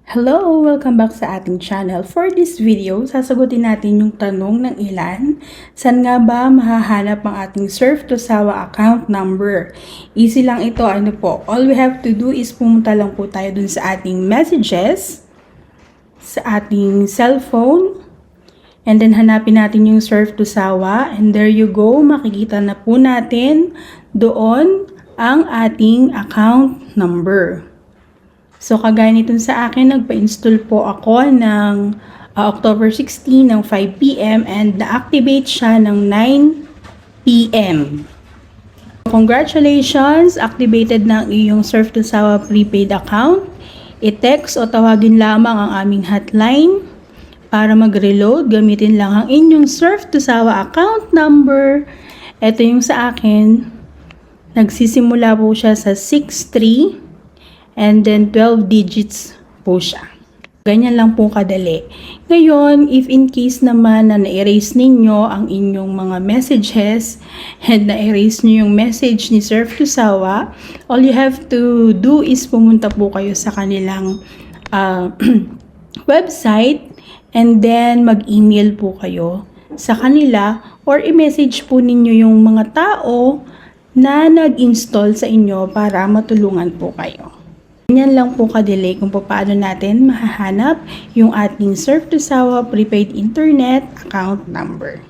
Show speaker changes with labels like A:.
A: Hello! Welcome back sa ating channel. For this video, sasagutin natin yung tanong ng ilan. Saan nga ba mahahanap ang ating Surf to Sawa account number? Easy lang ito. Ano po? All we have to do is pumunta lang po tayo dun sa ating messages, sa ating cellphone, and then hanapin natin yung Surf to Sawa. And there you go. Makikita na po natin doon ang ating account number. So, kagaya nito sa akin, nagpa-install po ako ng October 16 ng 5 PM and na-activate siya ng 9 PM. Congratulations! Activated na ang iyong Surf to Sawa prepaid account. I-text o tawagin lamang ang aming hotline. Para mag-reload, gamitin lang ang inyong Surf to Sawa account number. Ito yung sa akin. Nagsisimula po siya sa 63. And then 12 digits po siya. Ganyan lang po kadali. Ngayon, if in case naman na na-erase ninyo ang inyong mga messages and na-erase nyo yung message ni Surf to Sawa, all you have to do is pumunta po kayo sa kanilang website and then mag-email po kayo sa kanila or i-message po ninyo yung mga tao na nag-install sa inyo para matulungan po kayo. Ganyan lang po kadali kung paano natin mahahanap yung ating Surf to Sawa prepaid internet account number.